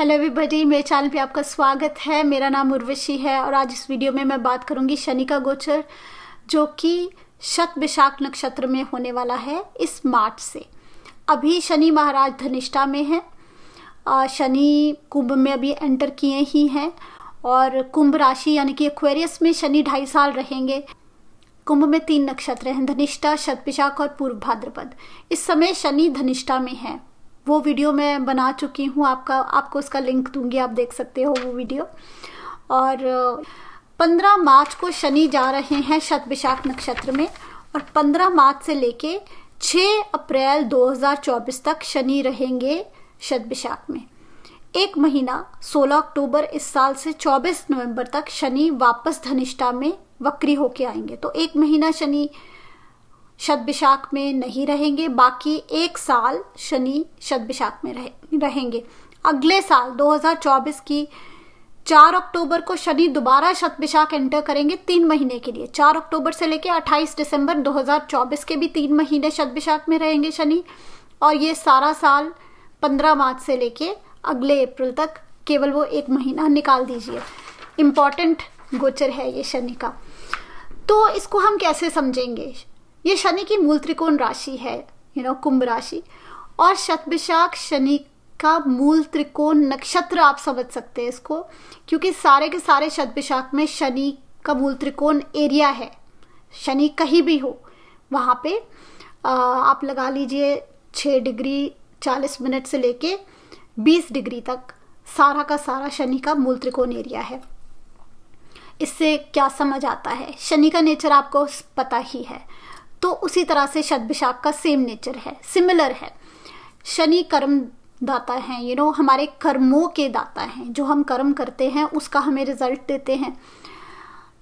Hello everybody, मेरे channel पे आपका स्वागत है। मेरा नाम उर्वशी है और आज इस वीडियो में मैं बात करूंगी शनि का गोचर, जो कि शतभिषाख नक्षत्र में होने वाला है इस मार्च से। अभी शनि महाराज धनिष्ठा में है, शनि कुंभ में अभी एंटर किए ही हैं और कुंभ राशि यानी कि एक्वेरियस में शनि 2.5 साल रहेंगे। कुंभ में 3 नक्षत्र हैं, धनिष्ठा, शतभिषाख और पूर्व भाद्रपद। इस समय शनि धनिष्ठा में है। वो वीडियो मैं बना चुकी हूँ, आपको उसका लिंक दूंगी, आप देख सकते हो वो वीडियो। और 15 मार्च को शनि जा रहे हैं शतभिषाख नक्षत्र में और 15 मार्च से लेके 6 अप्रैल 2024 तक शनि रहेंगे शतभिषाख में। 1 महीना 16 अक्टूबर इस साल से 24 नवंबर तक शनि वापस धनिष्ठा में वक्री होके आएंगे। तो 1 महीना शनि शतभिषाख में नहीं रहेंगे, बाकी 1 साल शनि शतभिषाख में रहेंगे। अगले साल 2024 की 4 अक्टूबर को शनि दोबारा शतभिषाख एंटर करेंगे 3 महीने के लिए। 4 अक्टूबर से लेकर 28 दिसंबर 2024 के भी 3 महीने शतभिषाख में रहेंगे शनि। और ये सारा साल 15 मार्च से लेके अगले अप्रैल तक केवल वो 1 महीना निकाल दीजिए। इम्पॉर्टेंट गोचर है ये शनि का। तो इसको हम कैसे समझेंगे? ये शनि की मूल त्रिकोण राशि है, कुंभ राशि, और शतभिषाख शनि का मूल त्रिकोण नक्षत्र आप समझ सकते हैं इसको, क्योंकि सारे के सारे शतभिषाख में शनि का मूल त्रिकोण एरिया है। शनि कहीं भी हो वहाँ पे आप लगा लीजिए 6 डिग्री 40 मिनट से लेके 20 डिग्री तक सारा का सारा शनि का मूल त्रिकोण एरिया है। इससे क्या समझ आता है? शनि का नेचर आपको पता ही है, तो उसी तरह से शतभिषाख का सेम नेचर है, सिमिलर है। शनि कर्म दाता हैं, हमारे कर्मों के दाता हैं। जो हम कर्म करते हैं उसका हमें रिजल्ट देते हैं।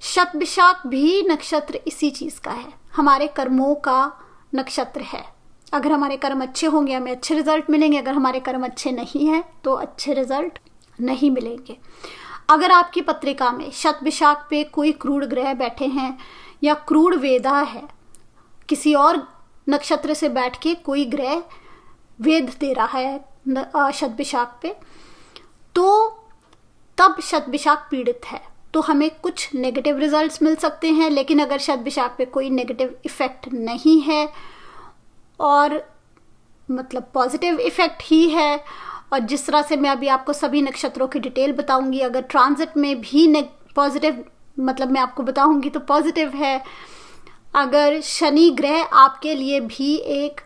शतभिषाख भी नक्षत्र इसी चीज का है, हमारे कर्मों का नक्षत्र है। अगर हमारे कर्म अच्छे होंगे हमें अच्छे रिजल्ट मिलेंगे, अगर हमारे कर्म अच्छे नहीं हैं तो अच्छे रिजल्ट नहीं मिलेंगे। अगर आपकी पत्रिका में शतभिषाख पे कोई क्रूर ग्रह बैठे हैं या क्रूर वेदा है, किसी और नक्षत्र से बैठ के कोई ग्रह वेद दे रहा है शतभिषाख पे, तो तब शतभिषाख पीड़ित है, तो हमें कुछ नेगेटिव रिजल्ट्स मिल सकते हैं। लेकिन अगर शतभिषाख पे कोई नेगेटिव इफेक्ट नहीं है और मतलब पॉजिटिव इफेक्ट ही है, और जिस तरह से मैं अभी आपको सभी नक्षत्रों की डिटेल बताऊंगी, अगर ट्रांजिट में भी पॉजिटिव मतलब मैं आपको बताऊंगी तो पॉजिटिव है। अगर शनि ग्रह आपके लिए भी एक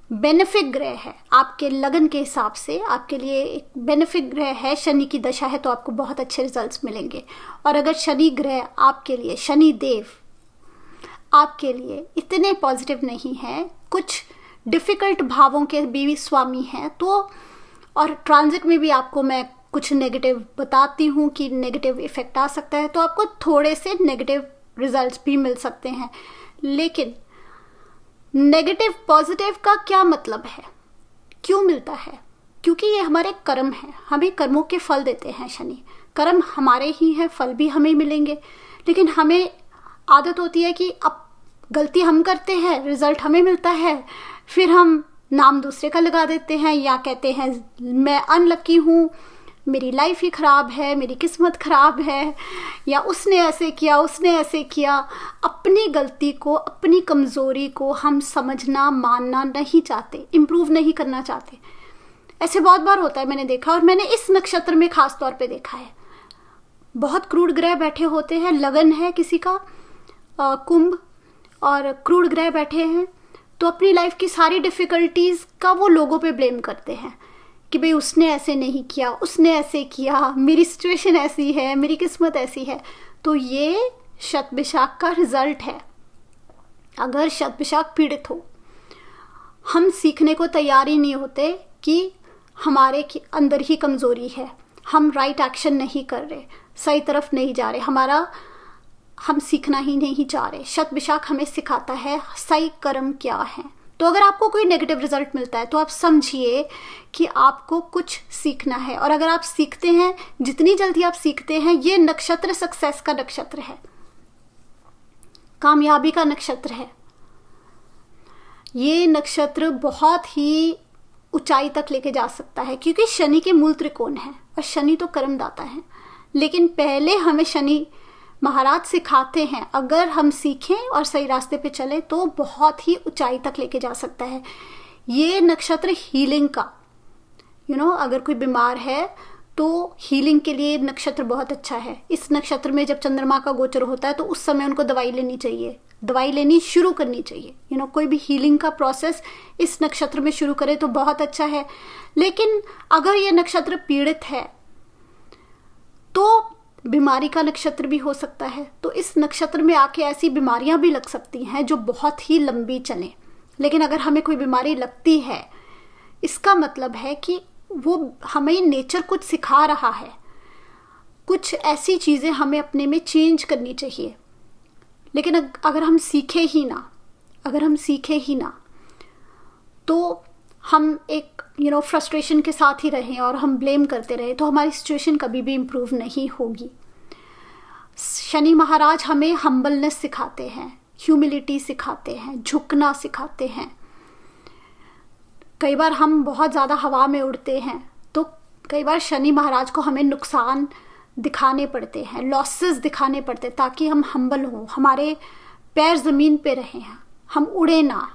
बेनिफिक ग्रह है, आपके लगन के हिसाब से आपके लिए एक बेनिफिक ग्रह है, शनि की दशा है, तो आपको बहुत अच्छे रिजल्ट्स मिलेंगे। और अगर शनि ग्रह आपके लिए, शनि देव आपके लिए इतने पॉजिटिव नहीं है, कुछ डिफिकल्ट भावों के भी स्वामी हैं, तो और ट्रांजिट में भी आपको मैं कुछ नेगेटिव बताती हूँ कि नेगेटिव इफेक्ट आ सकता है, तो आपको थोड़े से नेगेटिव रिजल्ट्स भी मिल सकते हैं। लेकिन नेगेटिव पॉजिटिव का क्या मतलब है, क्यों मिलता है? क्योंकि ये हमारे कर्म हैं, हमें कर्मों के फल देते हैं शनि। कर्म हमारे ही हैं, फल भी हमें मिलेंगे। लेकिन हमें आदत होती है कि अब गलती हम करते हैं, रिजल्ट हमें मिलता है, फिर हम नाम दूसरे का लगा देते हैं या कहते हैं मैं अनलकी हूँ, मेरी लाइफ ही खराब है, मेरी किस्मत खराब है, या उसने ऐसे किया, उसने ऐसे किया। अपनी गलती को, अपनी कमज़ोरी को हम समझना, मानना नहीं चाहते, इम्प्रूव नहीं करना चाहते। ऐसे बहुत बार होता है, मैंने देखा, और मैंने इस नक्षत्र में खास तौर पे देखा है। बहुत क्रूर ग्रह बैठे होते हैं, लगन है किसी का कुंभ और क्रूर ग्रह बैठे हैं, तो अपनी लाइफ की सारी डिफ़िकल्टीज़ का वो लोगों पे ब्लेम करते हैं कि भाई उसने ऐसे नहीं किया, उसने ऐसे किया, मेरी सिचुएशन ऐसी है, मेरी किस्मत ऐसी है। तो ये शतभिषाख का रिजल्ट है। अगर शतभिषाख पीड़ित हो, हम सीखने को तैयार ही नहीं होते कि हमारे अंदर ही कमज़ोरी है, हम राइट एक्शन नहीं कर रहे, सही तरफ नहीं जा रहे, हम सीखना ही नहीं चाह रहे। शतभिषाख हमें सिखाता है सही कर्म क्या है। तो अगर आपको कोई नेगेटिव रिजल्ट मिलता है तो आप समझिए कि आपको कुछ सीखना है, और अगर आप सीखते हैं, जितनी जल्दी आप सीखते हैं, ये नक्षत्र सक्सेस का नक्षत्र है, कामयाबी का नक्षत्र है। ये नक्षत्र बहुत ही ऊंचाई तक लेके जा सकता है, क्योंकि शनि के मूल त्रिकोण है और शनि तो कर्मदाता है। लेकिन पहले हमें शनि महाराज सिखाते हैं, अगर हम सीखें और सही रास्ते पे चले तो बहुत ही ऊंचाई तक लेके जा सकता है। ये नक्षत्र हीलिंग का, अगर कोई बीमार है तो हीलिंग के लिए नक्षत्र बहुत अच्छा है। इस नक्षत्र में जब चंद्रमा का गोचर होता है तो उस समय उनको दवाई लेनी चाहिए, दवाई लेनी शुरू करनी चाहिए। कोई भी हीलिंग का प्रोसेस इस नक्षत्र में शुरू करे तो बहुत अच्छा है। लेकिन अगर ये नक्षत्र पीड़ित है तो बीमारी का नक्षत्र भी हो सकता है, तो इस नक्षत्र में आके ऐसी बीमारियां भी लग सकती हैं जो बहुत ही लंबी चले। लेकिन अगर हमें कोई बीमारी लगती है, इसका मतलब है कि वो हमें नेचर कुछ सिखा रहा है, कुछ ऐसी चीजें हमें अपने में चेंज करनी चाहिए। लेकिन अगर हम सीखे ही ना तो हम एक फ्रस्ट्रेशन के साथ ही रहें और हम ब्लेम करते रहे तो हमारी सिचुएशन कभी भी इम्प्रूव नहीं होगी। शनि महाराज हमें हम्बलनेस सिखाते हैं, ह्यूमिलिटी सिखाते हैं, झुकना सिखाते हैं। कई बार हम बहुत ज़्यादा हवा में उड़ते हैं तो कई बार शनि महाराज को हमें नुकसान दिखाने पड़ते हैं, लॉसेस दिखाने पड़ते हैं, ताकि हम हम्बल हों, हमारे पैर ज़मीन पे रहें, हम उड़े ना।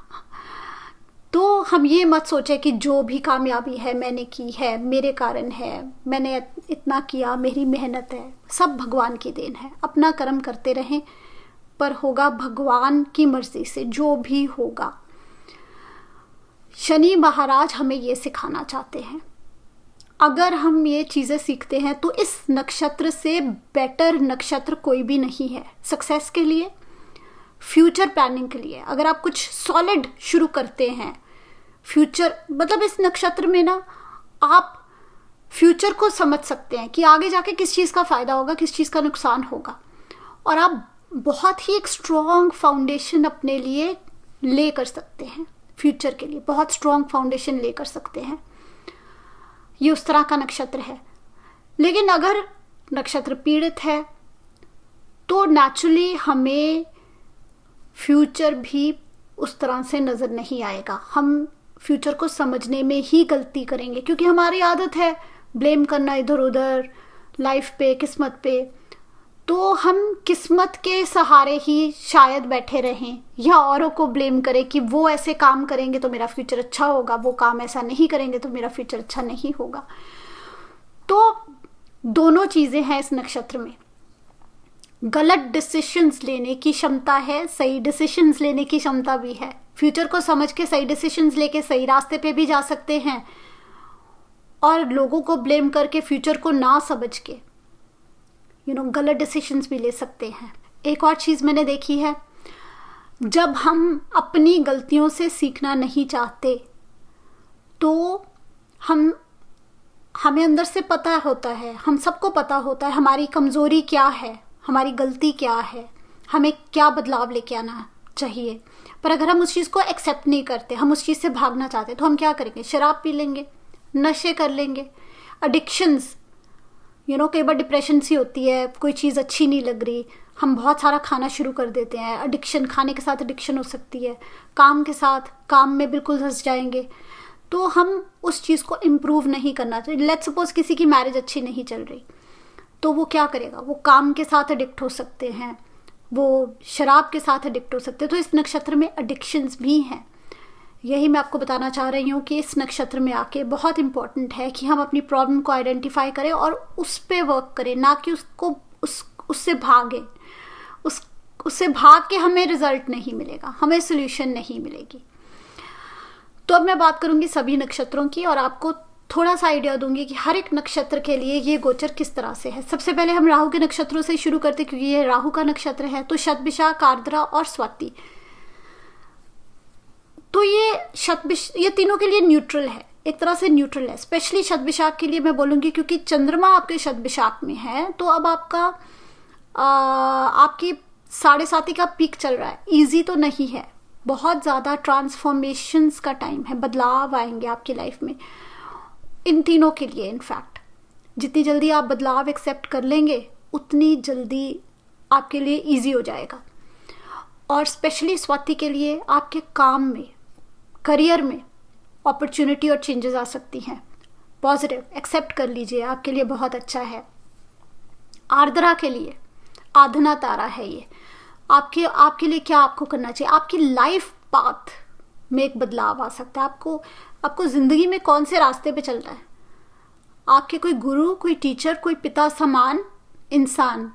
तो हम ये मत सोचें कि जो भी कामयाबी है मैंने की है, मेरे कारण है, मैंने इतना किया, मेरी मेहनत है, सब भगवान की देन है। अपना कर्म करते रहें, पर होगा भगवान की मर्जी से जो भी होगा। शनि महाराज हमें ये सिखाना चाहते हैं। अगर हम ये चीज़ें सीखते हैं तो इस नक्षत्र से बेटर नक्षत्र कोई भी नहीं है सक्सेस के लिए, फ्यूचर प्लानिंग के लिए। अगर आप कुछ सॉलिड शुरू करते हैं, फ्यूचर मतलब इस नक्षत्र में ना आप फ्यूचर को समझ सकते हैं कि आगे जाके किस चीज़ का फ़ायदा होगा, किस चीज़ का नुकसान होगा, और आप बहुत ही एक स्ट्रॉन्ग फाउंडेशन अपने लिए ले कर सकते हैं। फ्यूचर के लिए बहुत स्ट्रॉन्ग फाउंडेशन ले कर सकते हैं। ये उस तरह का नक्षत्र है। लेकिन अगर नक्षत्र पीड़ित है तो नेचुरली हमें फ्यूचर भी उस तरह से नज़र नहीं आएगा। हम फ्यूचर को समझने में ही गलती करेंगे, क्योंकि हमारी आदत है ब्लेम करना इधर उधर लाइफ पे, किस्मत पे। तो हम किस्मत के सहारे ही शायद बैठे रहें या औरों को ब्लेम करें कि वो ऐसे काम करेंगे तो मेरा फ्यूचर अच्छा होगा, वो काम ऐसा नहीं करेंगे तो मेरा फ्यूचर अच्छा नहीं होगा। तो दोनों चीज़ें हैं इस नक्षत्र में। गलत डिसीशंस लेने की क्षमता है, सही डिसीशंस लेने की क्षमता भी है। फ्यूचर को समझ के सही डिसीशंस लेके सही रास्ते पे भी जा सकते हैं, और लोगों को ब्लेम करके फ्यूचर को ना समझ के गलत डिसीशंस भी ले सकते हैं। एक और चीज़ मैंने देखी है, जब हम अपनी गलतियों से सीखना नहीं चाहते तो हमें अंदर से पता होता है, हम सबको पता होता है हमारी कमज़ोरी क्या है, हमारी गलती क्या है, हमें क्या बदलाव लेके आना चाहिए। पर अगर हम उस चीज़ को एक्सेप्ट नहीं करते, हम उस चीज़ से भागना चाहते, तो हम क्या करेंगे? शराब पी लेंगे, नशे कर लेंगे, एडिक्शंस, कई बार डिप्रेशन सी होती है, कोई चीज़ अच्छी नहीं लग रही, हम बहुत सारा खाना शुरू कर देते हैं। एडिक्शन, खाने के साथ एडिक्शन हो सकती है, काम के साथ काम में बिल्कुल धंस जाएंगे। तो हम उस चीज़ को इम्प्रूव नहीं करना चाहिए। लेट्स सपोज किसी की मैरिज अच्छी नहीं चल रही, तो वो क्या करेगा? वो काम के साथ एडिक्ट हो सकते हैं, वो शराब के साथ एडिक्ट हो सकते हैं। तो इस नक्षत्र में एडिक्शंस भी हैं। यही मैं आपको बताना चाह रही हूँ कि इस नक्षत्र में आके बहुत इम्पॉर्टेंट है कि हम अपनी प्रॉब्लम को आइडेंटिफाई करें और उस पर वर्क करें, ना कि उससे भागें। उससे भाग के हमें रिजल्ट नहीं मिलेगा, हमें सोल्यूशन नहीं मिलेगी। तो अब मैं बात करूँगी सभी नक्षत्रों की और आपको थोड़ा सा आइडिया दूंगी कि हर एक नक्षत्र के लिए ये गोचर किस तरह से है। सबसे पहले हम राहु के नक्षत्रों से शुरू करते, क्योंकि ये राहु का नक्षत्र है। तो शत, विशाख, आर्द्रा और स्वाति, तो ये तीनों के लिए न्यूट्रल है, एक तरह से न्यूट्रल है। स्पेशली शत विशाख के लिए मैं बोलूँगी, क्योंकि चंद्रमा आपके शत विशाख में है। तो अब आपकी 7.5 का पीक चल रहा है। इजी तो नहीं है, बहुत ज़्यादा ट्रांसफॉर्मेशंस का टाइम है, बदलाव आएंगे आपकी लाइफ में इन तीनों के लिए। इनफैक्ट जितनी जल्दी आप बदलाव एक्सेप्ट कर लेंगे उतनी जल्दी आपके लिए इजी हो जाएगा। और स्पेशली स्वाति के लिए आपके काम में, करियर में अपॉर्चुनिटी और चेंजेस आ सकती हैं। पॉजिटिव, एक्सेप्ट कर लीजिए, आपके लिए बहुत अच्छा है। आर्द्रा के लिए आधना तारा है ये, आपके लिए क्या आपको करना चाहिए, आपकी लाइफ पाथ में एक बदलाव आ सकता है। आपको जिंदगी में कौन से रास्ते पे चलना है, आपके कोई गुरु, कोई टीचर, कोई पिता समान इंसान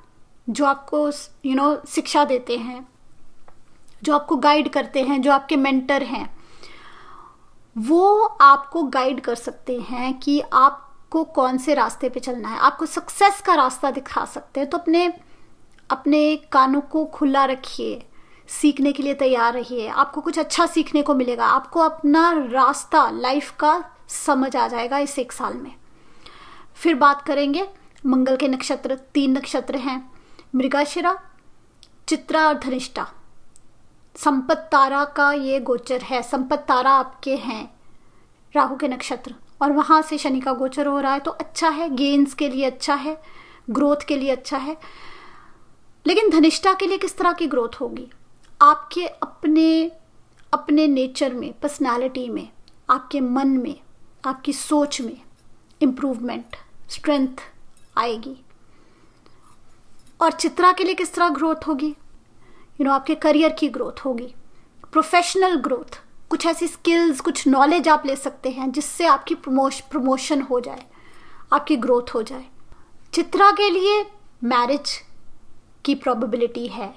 जो आपको शिक्षा देते हैं, जो आपको गाइड करते हैं, जो आपके मेंटर हैं, वो आपको गाइड कर सकते हैं कि आपको कौन से रास्ते पे चलना है, आपको सक्सेस का रास्ता दिखा सकते हैं। तो अपने कानों को खुला रखिए, सीखने के लिए तैयार रहिए, आपको कुछ अच्छा सीखने को मिलेगा, आपको अपना रास्ता लाइफ का समझ आ जाएगा इस 1 साल में। फिर बात करेंगे मंगल के नक्षत्र। 3 नक्षत्र हैं, मृगशिरा, चित्रा और धनिष्ठा। संपत तारा का ये गोचर है। संपत तारा आपके हैं राहु के नक्षत्र, और वहां से शनि का गोचर हो रहा है, तो अच्छा है, गेन्स के लिए अच्छा है, ग्रोथ के लिए अच्छा है। लेकिन धनिष्ठा के लिए किस तरह की ग्रोथ होगी, आपके अपने नेचर में, पर्सनालिटी में, आपके मन में, आपकी सोच में इम्प्रूवमेंट, स्ट्रेंथ आएगी। और चित्रा के लिए किस तरह ग्रोथ होगी, आपके करियर की ग्रोथ होगी, प्रोफेशनल ग्रोथ, कुछ ऐसी स्किल्स, कुछ नॉलेज आप ले सकते हैं जिससे आपकी प्रमोशन हो जाए, आपकी ग्रोथ हो जाए। चित्रा के लिए मैरिज की प्रोबेबिलिटी है।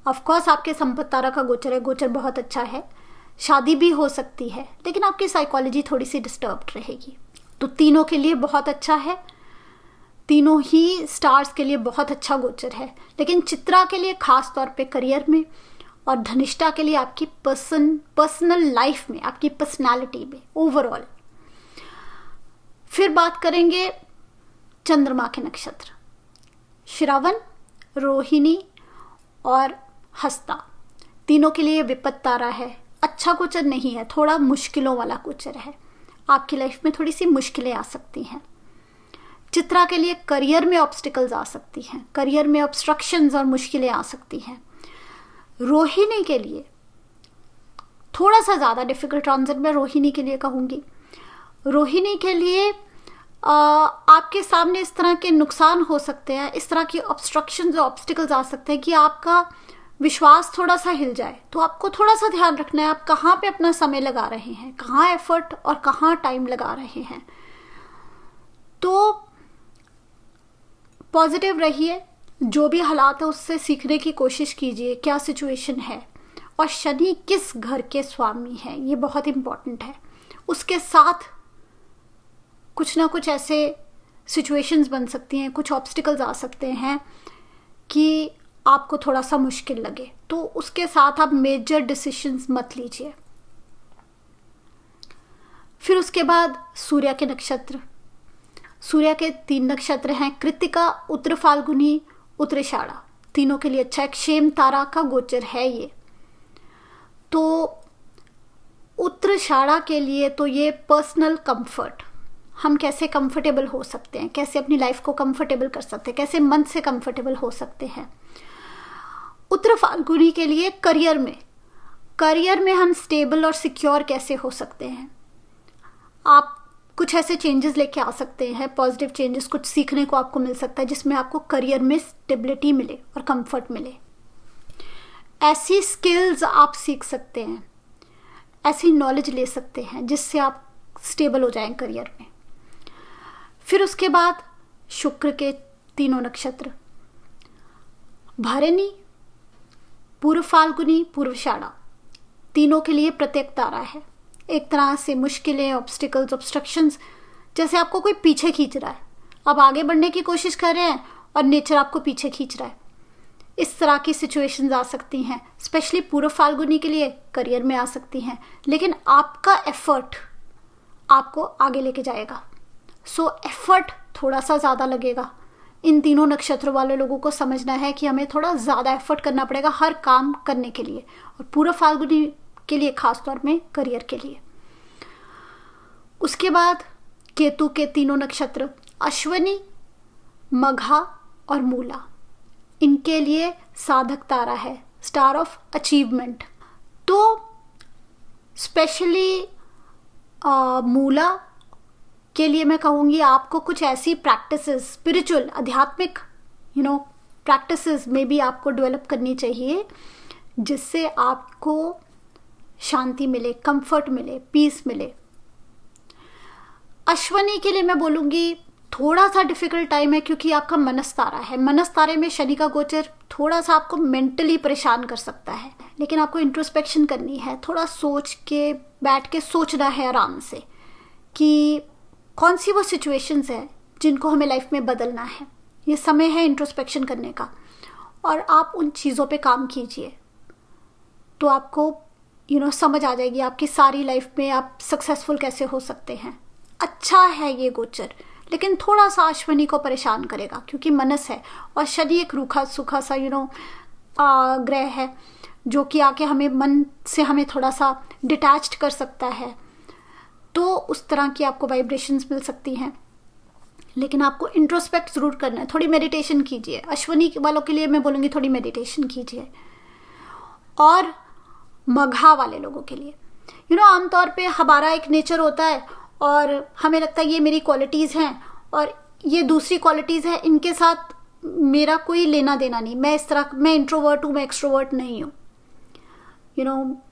ऑफ कोर्स आपके संपत तारा का गोचर है, गोचर बहुत अच्छा है, शादी भी हो सकती है, लेकिन आपकी साइकोलॉजी थोड़ी सी डिस्टर्ब्ड रहेगी। तो तीनों के लिए बहुत अच्छा है, तीनों ही स्टार्स के लिए बहुत अच्छा गोचर है। लेकिन चित्रा के लिए खास तौर पे करियर में, और धनिष्ठा के लिए आपकी पर्सनल लाइफ में, आपकी पर्सनालिटी में ओवरऑल। फिर बात करेंगे चंद्रमा के नक्षत्र, श्रवण, रोहिणी और हस्ता। तीनों के लिए विपत्त तारा है, अच्छा गोचर नहीं है, थोड़ा मुश्किलों वाला गोचर है, आपकी लाइफ में थोड़ी सी मुश्किलें आ सकती हैं। चित्रा के लिए करियर में ऑब्स्टिकल्स आ सकती हैं, करियर में ऑब्स्ट्रक्शंस और मुश्किलें आ सकती हैं। रोहिणी के लिए थोड़ा सा ज़्यादा डिफिकल्ट ट्रांजिट मैं रोहिणी के लिए कहूँगी। रोहिणी के लिए आपके सामने इस तरह के नुकसान हो सकते हैं, इस तरह की ऑब्स्ट्रक्शंस और ऑब्स्टिकल्स आ सकते हैं कि आपका विश्वास थोड़ा सा हिल जाए। तो आपको थोड़ा सा ध्यान रखना है, आप कहाँ पे अपना समय लगा रहे हैं, कहाँ एफर्ट और कहाँ टाइम लगा रहे हैं। तो पॉजिटिव रहिए, जो भी हालात है उससे सीखने की कोशिश कीजिए, क्या सिचुएशन है, और शनि किस घर के स्वामी हैं, ये बहुत इम्पोर्टेंट है। उसके साथ कुछ ना कुछ ऐसे सिचुएशंस बन सकती हैं, कुछ ऑब्स्टिकल्स आ सकते हैं कि आपको थोड़ा सा मुश्किल लगे, तो उसके साथ आप मेजर डिसीजंस मत लीजिए। फिर उसके बाद सूर्य के नक्षत्र। सूर्य के 3 नक्षत्र हैं, कृत्तिका, उत्तर फाल्गुनी, उत्तराषाढ़ा। तीनों के लिए अच्छा है, क्षेम तारा का गोचर है ये। तो उत्तराषाढ़ा के लिए तो ये पर्सनल कंफर्ट, हम कैसे कंफर्टेबल हो सकते हैं, कैसे अपनी लाइफ को कंफर्टेबल कर सकते हैं, कैसे मन से कंफर्टेबल हो सकते हैं। उत्तर फाल्गुनी के लिए करियर में हम स्टेबल और सिक्योर कैसे हो सकते हैं। आप कुछ ऐसे चेंजेस लेके आ सकते हैं, पॉजिटिव चेंजेस, कुछ सीखने को आपको मिल सकता है जिसमें आपको करियर में स्टेबिलिटी मिले और कंफर्ट मिले। ऐसी स्किल्स आप सीख सकते हैं, ऐसी नॉलेज ले सकते हैं जिससे आप स्टेबल हो जाएं करियर में। फिर उसके बाद शुक्र के 3 नक्षत्र, भरणी, पूर्व फाल्गुनी, पूर्वाषाढ़ा। तीनों के लिए प्रत्येक तारा है। एक तरह से मुश्किलें, ऑब्स्टिकल्स, ऑब्स्ट्रक्शंस, जैसे आपको कोई पीछे खींच रहा है, आप आगे बढ़ने की कोशिश कर रहे हैं और नेचर आपको पीछे खींच रहा है। इस तरह की सिचुएशंस आ सकती हैं, स्पेशली पूर्व फाल्गुनी के लिए करियर में आ सकती हैं, लेकिन आपका एफर्ट आपको आगे लेके जाएगा। सो एफर्ट थोड़ा सा ज़्यादा लगेगा। इन 3 नक्षत्र वाले लोगों को समझना है कि हमें थोड़ा ज़्यादा एफर्ट करना पड़ेगा हर काम करने के लिए, और पूर्व फाल्गुनी के लिए खास तौर में करियर के लिए। उसके बाद केतु के 3 नक्षत्र, अश्विनी, मघा और मूला। इनके लिए साधक तारा है, स्टार ऑफ अचीवमेंट। तो स्पेशली मूला के लिए मैं कहूँगी आपको कुछ ऐसी प्रैक्टिसेस, स्पिरिचुअल, आध्यात्मिक प्रैक्टिसेस में भी आपको डेवलप करनी चाहिए जिससे आपको शांति मिले, कंफर्ट मिले, पीस मिले। अश्वनी के लिए मैं बोलूँगी थोड़ा सा डिफिकल्ट टाइम है क्योंकि आपका मनस तारा है। मनस तारे में शनि का गोचर थोड़ा सा आपको मेंटली परेशान कर सकता है, लेकिन आपको इंट्रोस्पेक्शन करनी है, थोड़ा सोच के बैठ के सोचना है आराम से कि कौन सी वो सिचुएशंस है जिनको हमें लाइफ में बदलना है। ये समय है इंट्रोस्पेक्शन करने का और आप उन चीज़ों पे काम कीजिए तो आपको समझ आ जाएगी आपकी सारी लाइफ में आप सक्सेसफुल कैसे हो सकते हैं। अच्छा है ये गोचर, लेकिन थोड़ा सा अश्वनी को परेशान करेगा क्योंकि मनस है और शनि एक रूखा सूखा सा ग्रह है जो कि आके हमें मन से हमें थोड़ा सा डिटैच्ड कर सकता है। तो उस तरह की आपको वाइब्रेशंस मिल सकती हैं, लेकिन आपको इंट्रोस्पेक्ट ज़रूर करना है। थोड़ी मेडिटेशन कीजिए। अश्वनी वालों के लिए मैं बोलूँगी थोड़ी मेडिटेशन कीजिए। और मघा वाले लोगों के लिए आमतौर पे हमारा एक नेचर होता है और हमें लगता है ये मेरी क्वालिटीज़ हैं और ये दूसरी क्वालिटीज़ हैं, इनके साथ मेरा कोई लेना देना नहीं, मैं इंट्रोवर्ट हूँ, मैं एक्सट्रोवर्ट नहीं हूँ,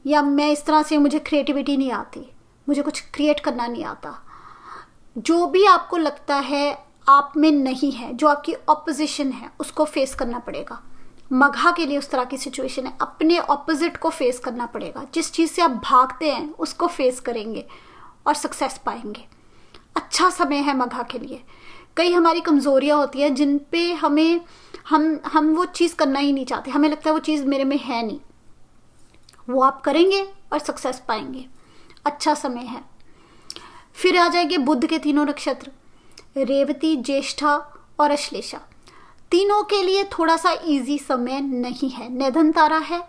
या मैं इस तरह से, मुझे क्रिएटिविटी नहीं आती, मुझे कुछ क्रिएट करना नहीं आता। जो भी आपको लगता है आप में नहीं है, जो आपकी ऑपोजिशन है, उसको फेस करना पड़ेगा। मघा के लिए उस तरह की सिचुएशन है, अपने ऑपोजिट को फेस करना पड़ेगा। जिस चीज़ से आप भागते हैं उसको फेस करेंगे और सक्सेस पाएंगे। अच्छा समय है मघा के लिए। कई हमारी कमज़ोरियाँ होती हैं जिन पे हम वो चीज़ करना ही नहीं चाहते, हमें लगता है वो चीज़ मेरे में है नहीं, वो आप करेंगे और सक्सेस पाएंगे। अच्छा समय है। फिर आ जाएंगे बुध के तीनों नक्षत्र, रेवती, ज्येष्ठा और अश्लेषा। तीनों के लिए थोड़ा सा इजी समय नहीं है। निधन तारा है,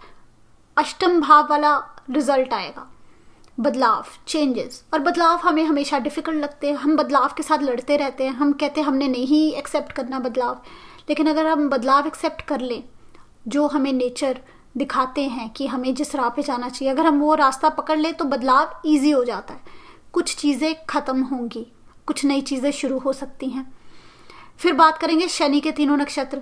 अष्टम भाव वाला रिजल्ट आएगा, बदलाव, चेंजेस। और बदलाव हमें हमेशा डिफिकल्ट लगते हैं, हम बदलाव के साथ लड़ते रहते हैं, हम कहते हैं हमने नहीं एक्सेप्ट करना बदलाव। लेकिन अगर हम बदलाव एक्सेप्ट कर लें, जो हमें नेचर दिखाते हैं कि हमें जिस राह पे जाना चाहिए, अगर हम वो रास्ता पकड़ लें तो बदलाव ईजी हो जाता है। कुछ चीज़ें ख़त्म होंगी, कुछ नई चीज़ें शुरू हो सकती हैं। फिर बात करेंगे शनि के तीनों नक्षत्र,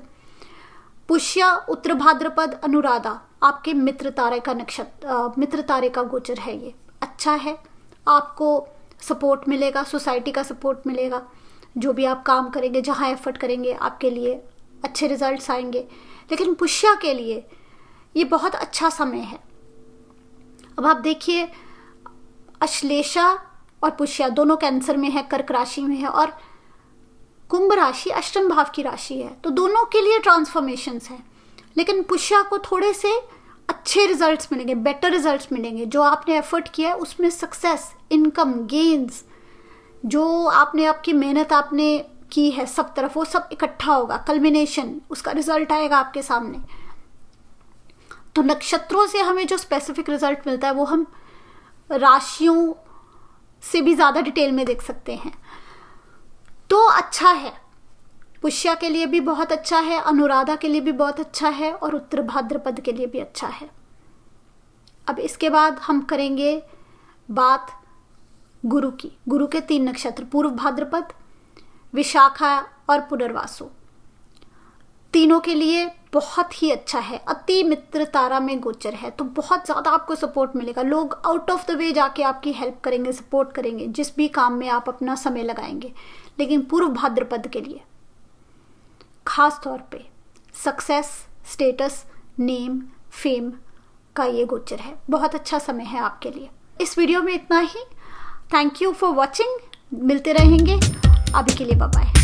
पुष्य, उत्तर भाद्रपद, अनुराधा। आपके मित्र तारे का नक्षत्र, मित्र तारे का गोचर है ये। अच्छा है, आपको सपोर्ट मिलेगा, सोसाइटी का सपोर्ट मिलेगा। जो भी आप काम करेंगे, जहाँ एफर्ट करेंगे, आपके लिए अच्छे रिजल्ट्स आएंगे। लेकिन पुष्य के लिए ये बहुत अच्छा समय है। अब आप देखिए, अश्लेषा और पुष्य दोनों कैंसर में है, कर्क राशि में है, और कुंभ राशि अष्टम भाव की राशि है, तो दोनों के लिए ट्रांसफॉर्मेशंस हैं। लेकिन पुष्य को थोड़े से अच्छे रिजल्ट्स मिलेंगे, बेटर रिजल्ट्स मिलेंगे। जो आपने एफर्ट किया है उसमें सक्सेस, इनकम, गेन्स, जो आपकी मेहनत आपने की है सब तरफ, वो सब इकट्ठा होगा, कल्मिनेशन, उसका रिजल्ट आएगा आपके सामने। तो नक्षत्रों से हमें जो स्पेसिफिक रिजल्ट मिलता है वो हम राशियों से भी ज़्यादा डिटेल में देख सकते हैं। तो अच्छा है, पुष्य के लिए भी बहुत अच्छा है, अनुराधा के लिए भी बहुत अच्छा है, और उत्तर भाद्रपद के लिए भी अच्छा है। अब इसके बाद हम करेंगे बात गुरु की। गुरु के 3 नक्षत्र, पूर्व भाद्रपद, विशाखा और पुनर्वासु। तीनों के लिए बहुत ही अच्छा है। अति मित्र तारा में गोचर है, तो बहुत ज़्यादा आपको सपोर्ट मिलेगा। लोग आउट ऑफ द वे जाके आपकी हेल्प करेंगे, सपोर्ट करेंगे, जिस भी काम में आप अपना समय लगाएंगे। लेकिन पूर्व भाद्रपद के लिए खास तौर पे सक्सेस, स्टेटस, नेम, फेम का ये गोचर है। बहुत अच्छा समय है आपके लिए। इस वीडियो में इतना ही। Thank you for watching. मिलते रहेंगे। अभी के लिए बाय बाय।